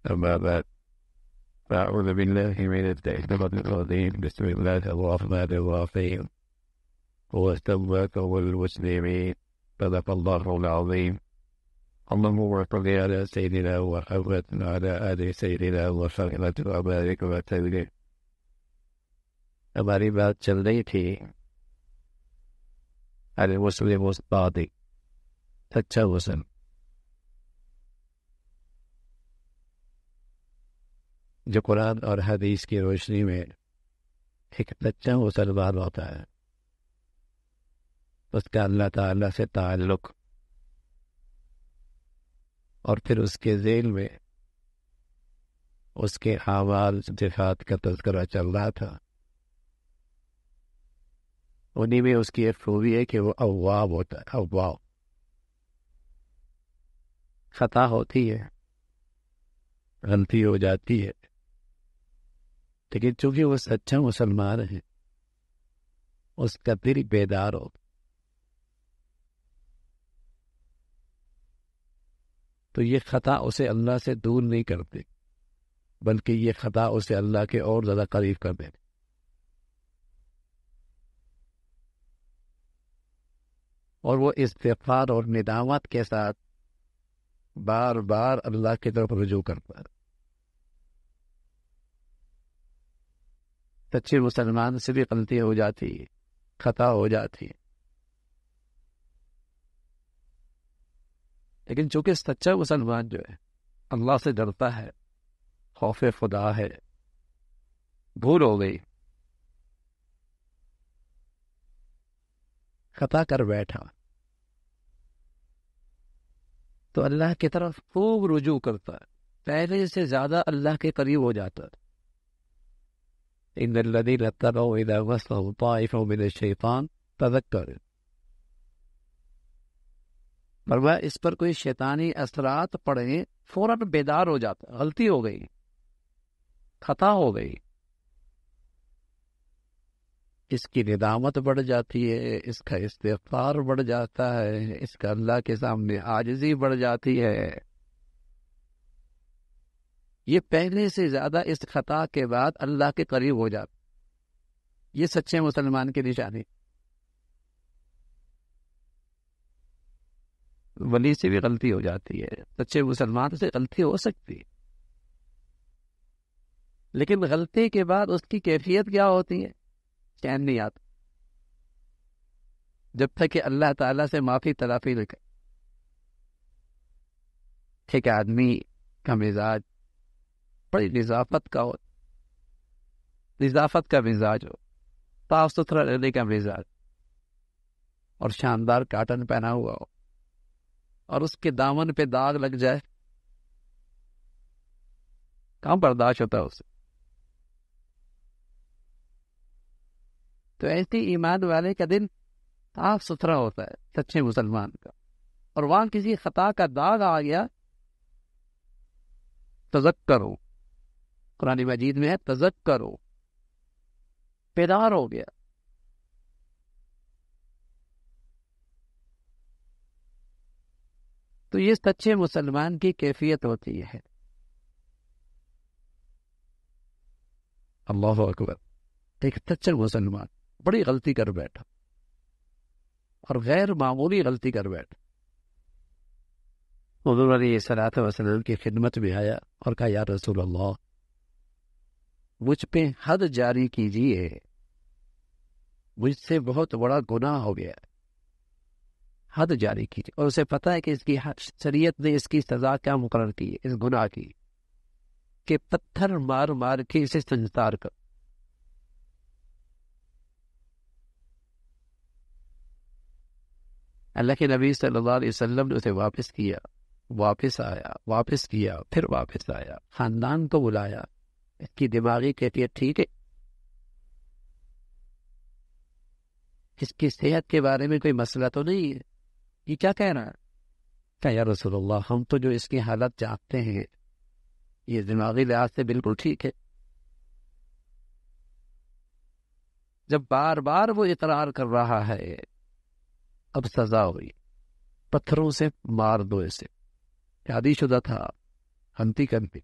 أما بعد، فأعوذ بالله من الشيطان الرجيم. بسم الله الرحمن الرحيم. واستوى والمسلمين. صدق الله العظيم. اللهم صل على سيدنا محمد وعلى آل سيدنا محمد وبارك وسلم. ہماری بات چل رہی تھی المسلم الصادق، سچا مسلم. جو قرآن اور حدیث کی روشنی میں ایک سچا مسلمان ہوتا ہے، اس کا اللہ تعالیٰ سے تعلق، اور پھر اس کے ذیل میں اس کے اعمال صفات کا تذکرہ چل رہا تھا. انہی میں اس کی ایک خوبی ہے کہ وہ اواب ہوتا ہے. اواب، خطا ہوتی ہے، غلطی ہو جاتی ہے، لیکن چونکہ وہ سچا مسلمان ہے، اس کا دل بیدار ہو، تو یہ خطا اسے اللہ سے دور نہیں کرتے، بلکہ یہ خطا اسے اللہ کے اور زیادہ قریب کر دیتے. اور وہ استغفار اور ندامت کے ساتھ بار بار اللہ کی طرف رجوع کرتا ہے. سچے مسلمان سے بھی غلطی ہو جاتی ہے، خطا ہو جاتی ہے، لیکن چونکہ سچا مسلمان جو ہے اللہ سے ڈرتا ہے، خوف خدا ہے، بھول ہو گئی، خطا کر بیٹھا، تو اللہ کی طرف خوب رجوع کرتا ہے، پہلے سے زیادہ اللہ کے قریب ہو جاتا ہے. ان الذين اتقوا اذا مسهم طائف من الشيطان تذكروا. فرمایا اس پر کوئی شیطانی اثرات پڑے فوراً بیدار ہو جاتا ہے. غلطی ہو گئی، خطا ہو گئی، اس کی ندامت بڑھ جاتی ہے، اس کا استغفار بڑھ جاتا ہے، اس کا اللہ کے سامنے عاجزی بڑھ جاتی ہے. یہ پہلے سے زیادہ اس خطا کے بعد اللہ کے قریب ہو جاتا. یہ سچے مسلمان کی نشانی. ولی سے بھی غلطی ہو جاتی ہے، سچے مسلمان سے غلطی ہو سکتی ہے، لیکن غلطی کے بعد اس کی کیفیت کیا ہوتی ہے؟ چین نہیں آتا جب تک کہ اللہ تعالیٰ سے معافی تلافی نہ کرے. ایک آدمی کا مزاج بڑی نظافت کا ہو، نظافت کا مزاج ہو، صاف ستھرا رہنے کا مزاج، اور شاندار کاٹن پہنا ہوا ہو، اور اس کے دامن پہ داغ لگ جائے، کہاں برداشت ہوتا ہے اسے؟ تو ایسے ایمان والے کا دل صاف ستھرا ہوتا ہے، سچے مسلمان کا. اور وہاں کسی خطا کا داغ آ گیا، تذکرو، قرآن مجید میں ہے تذکرو، بیدار ہو گیا. تو یہ سچے مسلمان کی کیفیت ہوتی ہے. اللہ اکبر. ایک سچا مسلمان بڑی غلطی کر بیٹھا، اور غیر معمولی غلطی کر بیٹھا. حضور علیہ الصلوۃ والسلام کی خدمت میں آیا اور کہا یا رسول اللہ، مجھ پہ حد جاری کیجیے، مجھ سے بہت بڑا گناہ ہو گیا، حد جاری کیجیے. اور اسے پتہ ہے کہ اس کی شریعت نے اس کی سزا کیا مقرر کی ہے، اس گناہ کی، کہ پتھر مار مار کے اسے سنجار کر. اللہ کے نبی صلی اللہ علیہ وسلم نے اسے واپس کیا، واپس آیا، واپس کیا، پھر واپس آیا، خاندان کو بلایا. اس کی دماغی کیفیت ٹھیک ہے؟ اس کی صحت کے بارے میں کوئی مسئلہ تو نہیں ہے؟ یہ کیا کہہ رہا ہے؟ کہ یا رسول اللہ، ہم تو جو اس کی حالت جانتے ہیں، یہ دماغی لحاظ سے بالکل ٹھیک ہے. جب بار بار وہ اقرار کر رہا ہے، اب سزا ہوئی، پتھروں سے مار دو اسے. شادی شدہ تھا، ہنتی کرنی،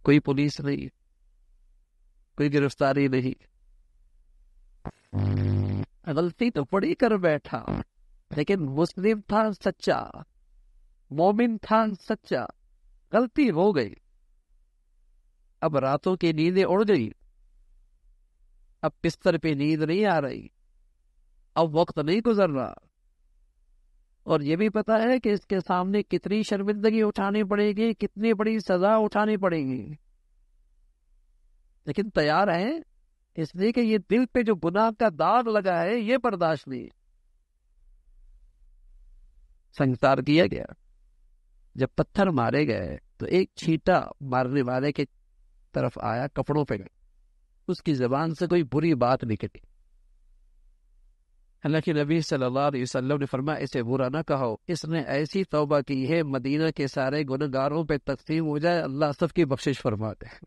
کوئی پولیس نہیں، کوئی گرفتاری نہیں، غلطی تو پڑی کر بیٹھا، لیکن مسلم تھا سچا، مومن تھا سچا، غلطی ہو گئی، اب راتوں کی نیندیں اڑ گئی، اب بستر پہ نیند نہیں آ رہی، اب وقت نہیں گزر رہا، اور یہ بھی پتا ہے کہ اس کے سامنے کتنی شرمندگی اٹھانی پڑے گی، کتنی بڑی سزا اٹھانی پڑے گی، لیکن تیار ہے اس لیے کہ یہ دل پہ جو گناہ کا داغ لگا ہے یہ برداشت نہیں۔ سنگسار کیا گیا، جب پتھر مارے گئے تو ایک چھینٹا مارنے والے کے طرف آیا، کپڑوں پہ گئے، اس کی زبان سے کوئی بری بات نکلی، اللہ کے نبی صلی اللہ علیہ وسلم نے فرمایا اسے برا نہ کہو، اس نے ایسی توبہ کی ہے مدینہ کے سارے گنہگاروں پہ تقسیم ہو جائے اللہ سب کی بخشش فرماتے ہیں،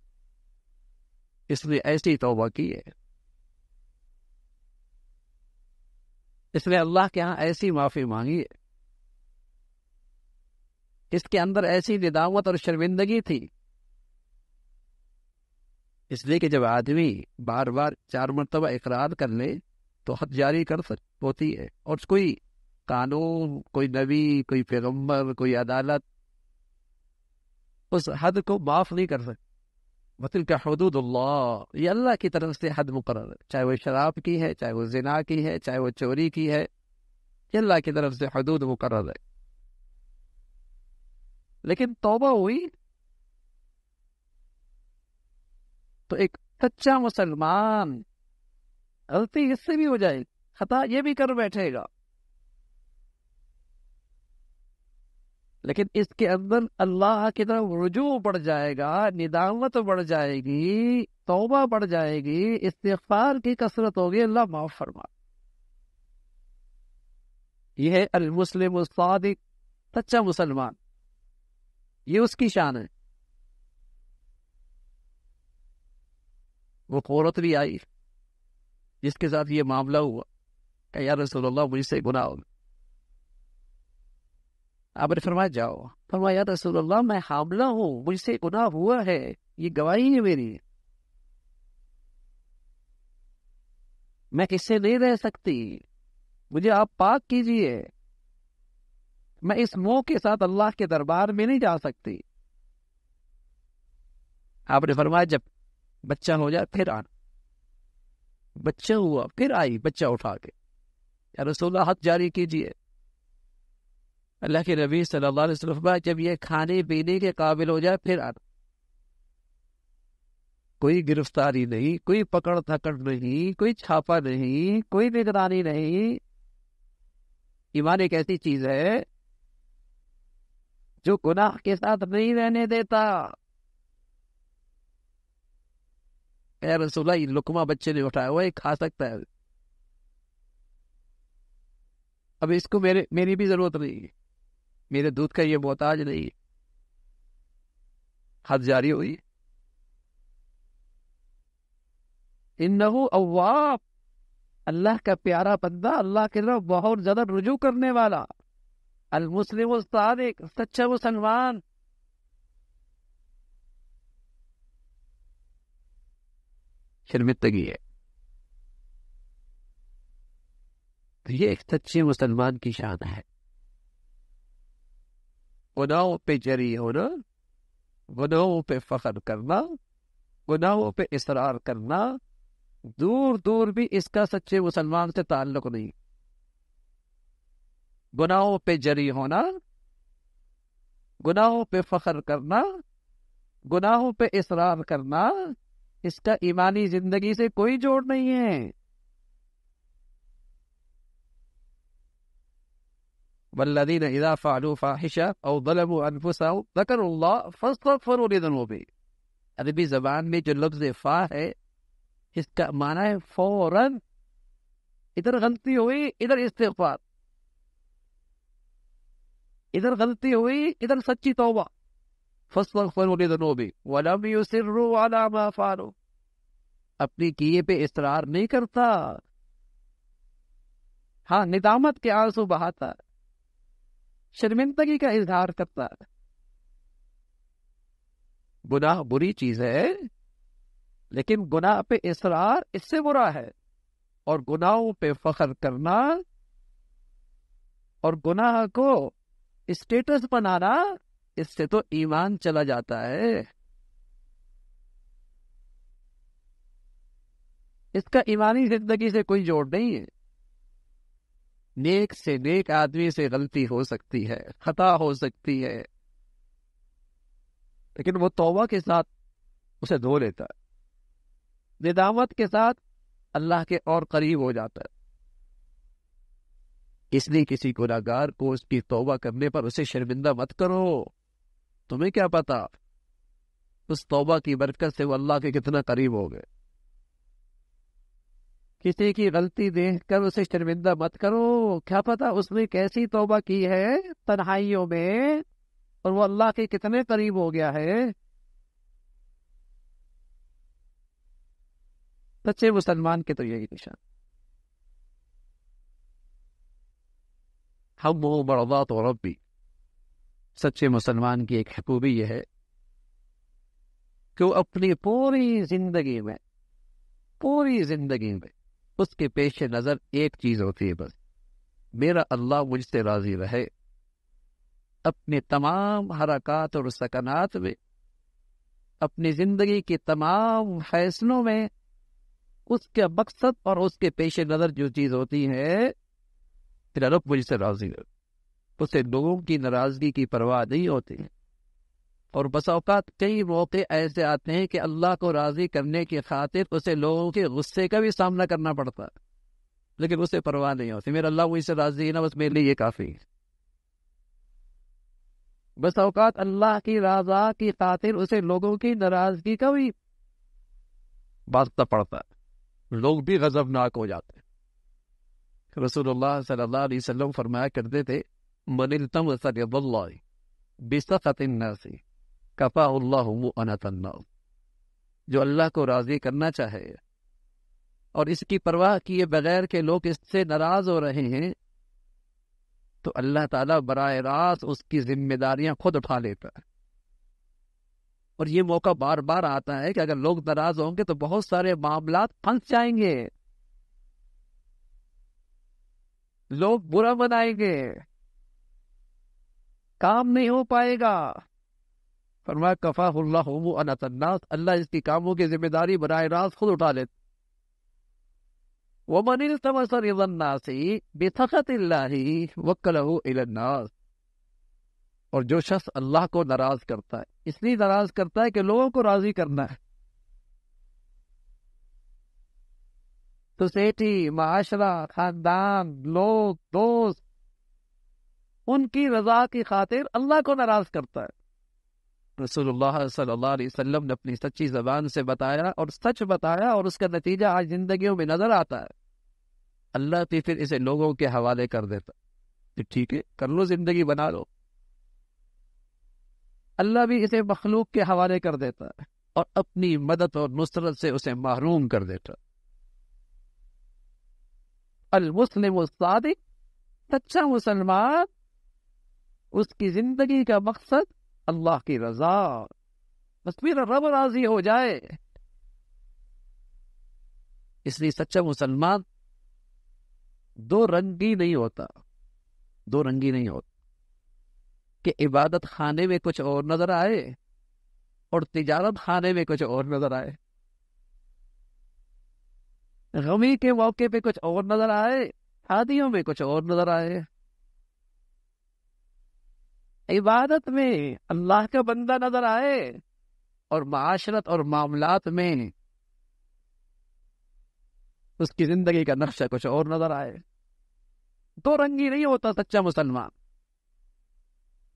اس نے ایسی توبہ کی ہے، اس نے اللہ کے ہاں ایسی معافی مانگی ہے، اس کے اندر ایسی ندامت اور شرمندگی تھی، اس لیے کہ جب آدمی بار بار 4 مرتبہ اقرار کر لے تو حد جاری کر ہوتی ہے، اور کوئی قانون، کوئی نبی، کوئی پیغمبر، کوئی عدالت اس حد کو معاف نہیں کر سکتی۔ وَتِلْكَ حُدُودُ اللَّهِ، یہ اللہ کی طرف سے حد مقرر ہے، چاہے وہ شراب کی ہے، چاہے وہ زنا کی ہے، چاہے وہ چوری کی ہے، یہ اللہ کی طرف سے حدود مقرر ہے۔ لیکن توبہ ہوئی تو ایک سچا مسلمان غلطی اس سے بھی ہو جائے، خطا یہ بھی کر بیٹھے گا، لیکن اس کے اندر اللہ کی طرف رجوع بڑھ جائے گا، ندامت بڑھ جائے گی، توبہ بڑھ جائے گی، استغفار کی کثرت ہوگی، اللہ معاف فرما۔ یہ ہے المسلم الصادق، سچا مسلمان، یہ اس کی شان ہے۔ وہ عورت بھی آئی جس کے ساتھ یہ معاملہ ہوا کہ یا رسول اللہ مجھ سے گناہ ہو گیا، آپ نے فرمایا جاؤ، فرمایا یا رسول اللہ میں حاملہ ہوں، مجھ سے گناہ ہوا ہے، یہ گواہی ہے میری، میں اس سے نہیں رہ سکتی، مجھے آپ پاک کیجئے، میں اس منہ کے ساتھ اللہ کے دربار میں نہیں جا سکتی۔ آپ نے فرمایا جب بچہ ہو جائے پھر آنا، بچہ ہوا پھر آئی بچہ اٹھا کے، یا رسول اللہ حد جاری کیجئے، اللہ کے نبی صلی اللہ علیہ وسلم جب یہ کھانے پینے کے قابل ہو جائے پھر آنا، کوئی گرفتاری نہیں، کوئی پکڑ دھکڑ نہیں، کوئی چھاپا نہیں، کوئی نگرانی نہیں۔ ایمان ایک ایسی چیز ہے جو گناہ کے ساتھ نہیں رہنے دیتا۔ اے رسول اللہ یہ لقمہ بچے نے اٹھایا ہوا، یہ کھا سکتا ہے، اب اس کو میری بھی ضرورت نہیں، میرے دودھ کا یہ محتاج نہیں، حد جاری ہوئی۔ انہو اواب، اللہ کا پیارا بندہ، اللہ کی طرف بہت زیادہ رجوع کرنے والا، المسلم الصادق، سچا مسلمان۔ شرمندگی ہے تو یہ ایک سچے مسلمان کی شان ہے، گناہوں پہ جری ہونا، گناہوں پہ فخر کرنا، گناہوں پہ اصرار کرنا، دور دور بھی اس کا سچے مسلمان سے تعلق نہیں۔ گناہوں پہ جری ہونا، گناہوں پہ فخر کرنا، گناہوں پہ اصرار کرنا، اس کا ایمانی زندگی سے کوئی جوڑ نہیں ہے۔ والذین اذا فعلوا فاحشة او ظلموا انفسهم ذکروا اللہ فاستغفروا لذنوبهم، عربی زبان میں جو لفظ فا ہے اس کا معنی ہے فوراً، ادھر غلطی ہوئی ادھر استغفار، ادھر غلطی ہوئی ادھر سچی توبہ، فاستغفروا لذنوبهم ولم يصروا على ما فعلوا، اپنی کیے پہ اصرار نہیں کرتا، ہاں ندامت کے آنسو بہاتا ہے، شرمندگی کا اظہار کرتا ہے، گناہ بری چیز ہے، لیکن گناہ پہ اصرار اس سے برا ہے، اور گناہوں پہ فخر کرنا اور گناہ کو اسٹیٹس بنانا، اس سے تو ایمان چلا جاتا ہے۔ اس کا ایمانی زندگی سے کوئی جوڑ نہیں ہے۔ نیک سے نیک آدمی سے غلطی ہو سکتی ہے، خطا ہو سکتی ہے، لیکن وہ توبہ کے ساتھ اسے دھو لیتا ہے، ندامت کے ساتھ اللہ کے اور قریب ہو جاتا ہے۔ اس لیے کسی گناہگار کو اس کی توبہ کرنے پر اسے شرمندہ مت کرو۔ تمہیں کیا پتا اس توبہ کی برکت سے وہ اللہ کے کتنا قریب ہو گئے۔ کسی کی غلطی دیکھ کر اسے شرمندہ مت کرو، کیا پتا اس نے کیسی توبہ کی ہے تنہائیوں میں، اور وہ اللہ کے کتنے قریب ہو گیا ہے۔ سچے مسلمان کے تو یہی نشان۔ ہم وہ مرضات و ربی، سچے مسلمان کی ایک خوبی یہ ہے کہ وہ اپنی پوری زندگی میں اس کے پیش نظر ایک چیز ہوتی ہے، بس میرا اللہ مجھ سے راضی رہے۔ اپنے تمام حرکات اور سکنات میں، اپنی زندگی کے تمام فیصلوں میں اس کا مقصد اور اس کے پیش نظر جو چیز ہوتی ہے، میرا رب مجھ سے راضی رہے۔ اسے لوگوں کی ناراضگی کی پرواہ نہیں ہوتی، اور بس اوقات کئی موقع ایسے آتے ہیں کہ اللہ کو راضی کرنے کی خاطر اسے لوگوں کے غصے کا بھی سامنا کرنا پڑتا ہے، لیکن اسے پرواہ نہیں ہوتی۔ میرا اللہ مجھ سے راضی ہے نا، بس میرے لیے یہ کافی ہے۔ بس اوقات اللہ کی رضا کی خاطر اسے لوگوں کی ناراضگی کا بھی واسطہ پڑتا ہے، لوگ بھی غضبناک ہو جاتے ہیں۔ رسول اللہ صلی اللہ علیہ وسلم فرمایا کرتے تھے، من التمس رضا اللہ بسخط الناس کفاہ اللہ مؤنۃ الناس۔ جو اللہ کو راضی کرنا چاہے اور اس کی پرواہ کیے بغیر کہ لوگ اس سے ناراض ہو رہے ہیں، تو اللہ تعالیٰ براہ راست اس کی ذمہ داریاں خود اٹھا لیتا ہے۔ اور یہ موقع بار بار آتا ہے کہ اگر لوگ ناراض ہوں گے تو بہت سارے معاملات پھنس جائیں گے، لوگ برا بنائیں گے، کام نہیں ہو پائے گا۔ فرمایا کفاہ اللہ مؤنۃ الناس، اللہ اس کی کاموں کی ذمہ داری براہ راست خود اٹھا لیتا۔ وَمَنِ الْتَمَسَ رِضَى النَّاسِ بِسَخَطِ اللَّهِ وَكَّلَهُ إِلَى النَّاسِ۔ اور جو شخص اللہ کو ناراض کرتا ہے، اس لیے ناراض کرتا ہے کہ لوگوں کو راضی کرنا ہے، سوسائٹی، معاشرہ، خاندان، لوگ، دوست، ان کی رضا کی خاطر اللہ کو ناراض کرتا ہے۔ رسول اللہ صلی اللہ علیہ وسلم نے اپنی سچی زبان سے بتایا اور سچ بتایا، اور اس کا نتیجہ آج زندگیوں میں نظر آتا ہے۔ اللہ بھی پھر اسے لوگوں کے حوالے کر دیتا کہ ٹھیک ہے، کر لو، زندگی بنا لو۔ اللہ بھی اسے مخلوق کے حوالے کر دیتا ہے اور اپنی مدد اور نصرت سے اسے محروم کر دیتا۔ المسلم الصادق، سچا مسلمان، اس کی زندگی کا مقصد اللہ کی رضا، بس میرا رب راضی ہو جائے۔ اس لیے سچا مسلمان دو رنگی نہیں ہوتا کہ عبادت خانے میں کچھ اور نظر آئے اور تجارت خانے میں کچھ اور نظر آئے، غمی کے موقع پہ کچھ اور نظر آئے، شادیوں میں کچھ اور نظر آئے۔ عبادت میں اللہ کا بندہ نظر آئے اور معاشرت اور معاملات میں اس کی زندگی کا نقشہ کچھ اور نظر آئے۔ دو رنگی نہیں ہوتا سچا مسلمان،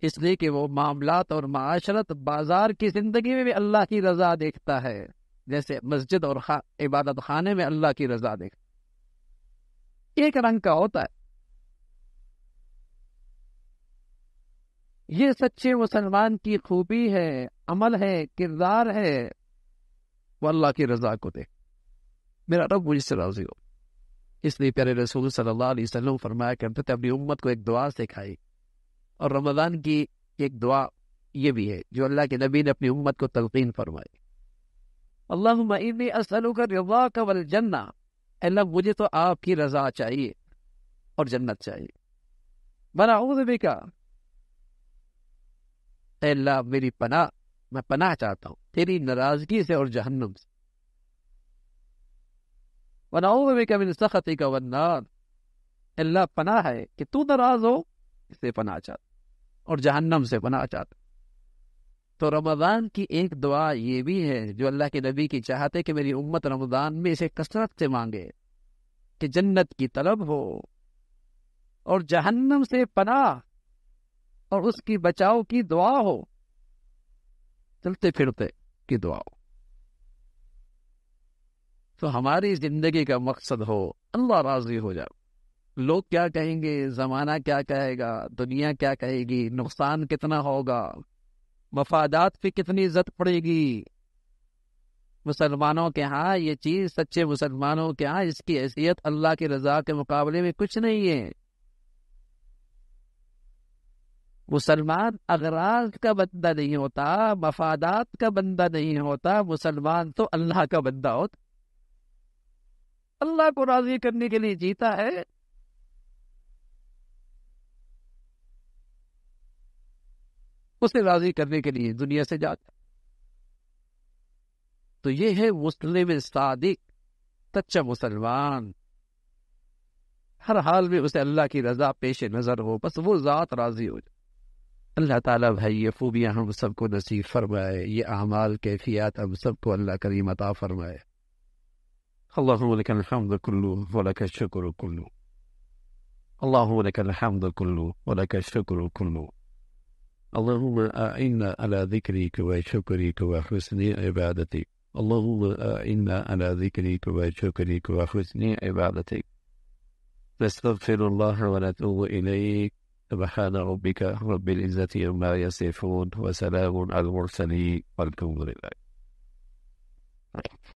اس لیے کہ وہ معاملات اور معاشرت، بازار کی زندگی میں بھی اللہ کی رضا دیکھتا ہے، جیسے مسجد اور عبادت خانے میں اللہ کی رضا دیکھتا ہے۔ ایک رنگ کا ہوتا ہے۔ یہ سچے مسلمان کی خوبی ہے، عمل ہے، کردار ہے، وہ اللہ کی رضا کو دیکھ، میرا رب مجھ سے راضی ہو۔ اس لیے پیارے رسول صلی اللہ علیہ وسلم فرمایا کرتے تھے، اپنی امت کو ایک دعا سکھائی، اور رمضان کی ایک دعا یہ بھی ہے جو اللہ کے نبی نے اپنی امت کو تلقین فرمائی. اللہم انی اسألک رضاک والجنہ، اللہ مجھے تو آپ کی رضا چاہیے اور جنت چاہیے. ونعوذ بک، اے اللہ میری پناہ، میں پناہ چاہتا ہوں تیری ناراضگی سے اور جہنم سے. ونعوذ بک من سخطک والنار، اللہ پناہ ہے کہ تو ناراض ہو، اس سے پناہ چاہتا اور جہنم سے پناہ چاہتا. تو رمضان کی ایک دعا یہ بھی ہے جو اللہ کے نبی کی چاہتے کہ میری امت رمضان میں اسے کثرت سے مانگے کہ جنت کی طلب ہو اور جہنم سے پناہ اور اس کی بچاؤ کی دعا ہو، چلتے پھرتے کی دعا ہو. تو ہماری زندگی کا مقصد ہو اللہ راضی ہو جائے. لوگ کیا کہیں گے، زمانہ کیا کہے گا، دنیا کیا کہے گی، نقصان کتنا ہوگا، مفادات پہ کتنی عزت پڑے گی. مسلمانوں کے ہاں یہ چیز، سچے مسلمانوں کے ہاں اس کی حیثیت اللہ کی رضا کے مقابلے میں کچھ نہیں ہے. مسلمان اغراض کا بندہ نہیں ہوتا، مفادات کا بندہ نہیں ہوتا، مسلمان تو اللہ کا بندہ ہوتا، اللہ کو راضی کرنے کے لیے جیتا ہے. اسے راضی کرنے کے لیے دنیا سے جاتا. تو یہ ہے مسلم صادق، سچا مسلمان. ہر حال میں اسے اللہ کی رضا پیش نظر ہو، بس وہ ذات راضی ہو جائے. اللہ تعالیٰ بھائی یہ خوبیاں ہم سب کو نصیب فرمائے، یہ اعمال کیفیات ہم سب کو اللہ کریم عطا فرمائے. اللہم لک الحمد کلو ولک الشکر کلو، اللہم لک الحمد کلو ولک الشکر کلو. اللهم أعنا على ذكرك وشكرك وحسن عبادتك، اللهم أعنا على ذكرك وشكرك وحسن عبادتك. نستغفر الله ونتوب إليك. سبحان ربك رب العزة عما يصفون وسلام على المرسلين والحمد لله.